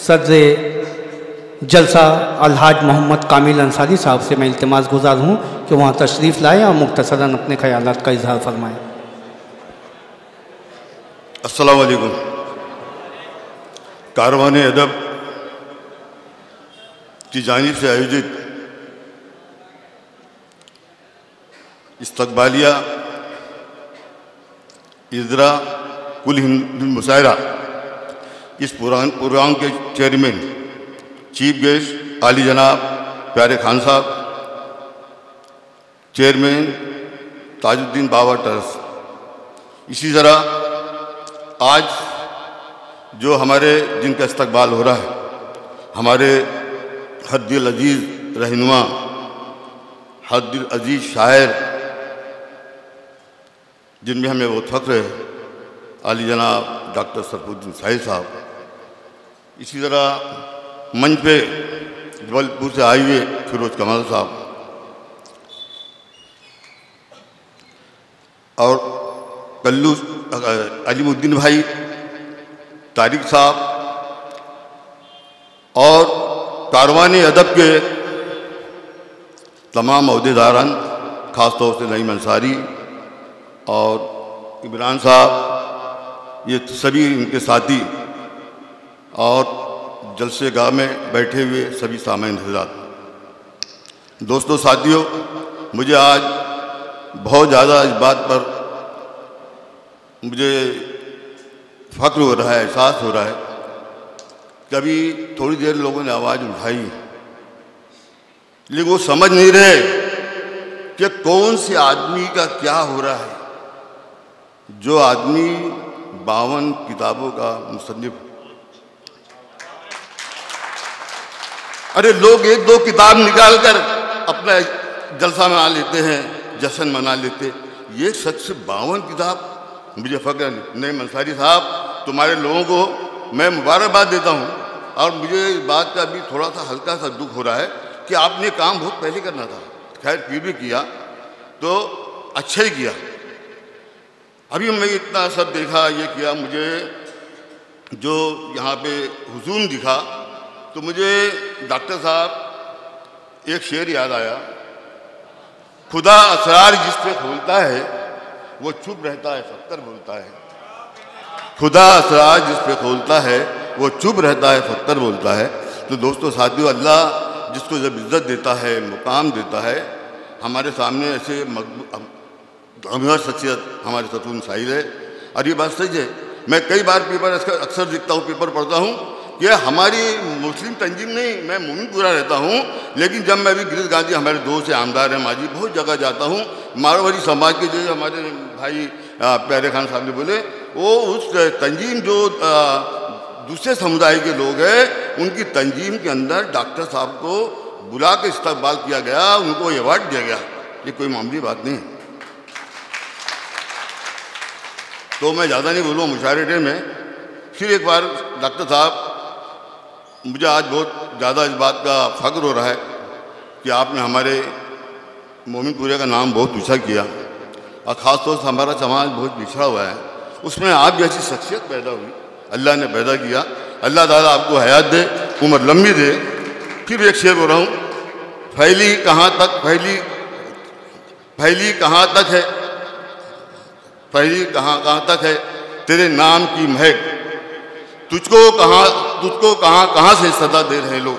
सदर जलसा अलहाज मोहम्मद कामिल अंसारी साहब से मैं इल्तिमास गुजार हूँ कि वहाँ तशरीफ़ लाएँ और मुख्तसरन अपने ख्यालात का इजहार फरमाएँ। अस्सलाम वालेकुम। कारवान अदब की जानिब से आयोजित इस्तकबालिया इजरा कुल हिंद मुशायरा इस प्रोग्राम के चेयरमैन चीफ गेस्ट आली जनाब प्यारे खान साहब, चेयरमैन ताजुद्दीन बाबा ट्रस्ट, इसी तरह आज जो हमारे जिनका इस्तकबाल हो रहा है, हमारे हद्दिल अजीज़ रहनुमा, हद्दिल अजीज़ शायर, जिनमें हमें बहुत फ़ख्र है, आली जनाब डॉक्टर सरफुद्दीन साहिब साहब, इसी तरह मंच पे जबलपुर से आए हुए फिरोज कमाल साहब और कल्लू अलीमुद्दीन भाई, तारिक साहब और कारवानी अदब के तमाम अहदेदारान, ख़ास तौर से नईम अंसारी और इमरान साहब, ये सभी इनके साथी और जलसे गाह में बैठे हुए सभी सामाइन हज़रात, दोस्तों साथियों, मुझे आज बहुत ज़्यादा इस बात पर मुझे फ़ख्र हो रहा है, एहसास हो रहा है। कभी थोड़ी देर लोगों ने आवाज़ उठाई, लेकिन वो समझ नहीं रहे कि कौन से आदमी का क्या हो रहा है। जो आदमी 52 किताबों का मुसन्निफ, अरे लोग एक दो किताब निकाल कर अपना जलसा मना लेते हैं, जश्न मना लेते, ये शख्स 52 किताब। मुझे फ़ख्र है नईम अंसारी साहब, तुम्हारे लोगों को मैं मुबारकबाद देता हूँ और मुझे इस बात का भी थोड़ा सा हल्का सा दुख हो रहा है कि आपने काम बहुत पहले करना था, खैर फिर भी किया तो अच्छा ही किया। अभी मैं इतना सब देखा, ये किया, मुझे जो यहाँ पे हुजूम दिखा तो मुझे डॉक्टर साहब एक शेर याद आया, खुदा असरार जिस पे खोलता है वो चुप रहता है, फक्कर बोलता है। खुदा असरार जिस पे खोलता है वो चुप रहता है, फक्कर बोलता है। तो दोस्तों साथियों, अल्लाह जिसको जब इज़्ज़त देता है, मुकाम देता है, हमारे सामने ऐसे अमर शख्सियत हमारे सतून साहिल है। और ये बात सच है, मैं कई बार पेपर अक्सर दिखता हूँ, पेपर पढ़ता हूँ कि हमारी मुस्लिम तंजीम नहीं, मैं मोमिनपुरा रहता हूँ, लेकिन जब मैं भी गिरीश गांधी हमारे दोस्त हैं, आमदार हैं माजी, बहुत जगह जाता हूँ, मारवाड़ी समाज के जो हमारे भाई प्यारे खान साहब ने बोले, वो उस तंजीम जो दूसरे समुदाय के लोग हैं, उनकी तंजीम के अंदर डॉक्टर साहब को बुला के इस्तकबाल किया गया, उनको अवार्ड दिया गया। ये कोई मामूली बात नहीं। तो मैं ज़्यादा नहीं बोलूँ, मुशायरे में फिर एक बार डॉक्टर साहब, मुझे आज बहुत ज़्यादा इस बात का फ़ख्र हो रहा है कि आपने हमारे मोमिनपुरे का नाम बहुत ऊँचा किया और ख़ास तौर से हमारा समाज बहुत पिछड़ा हुआ है, उसमें आप जैसी शख्सियत पैदा हुई, अल्लाह ने पैदा किया। अल्लाह ताला आपको हयात दे, उम्र लंबी दे। फिर एक शेर बोल रहा हूँ, फैली कहाँ तक, फैली कहाँ तक है, फैली कहाँ तक है तेरे नाम की महक, तुझको कहाँ से सदा दे रहे लोग।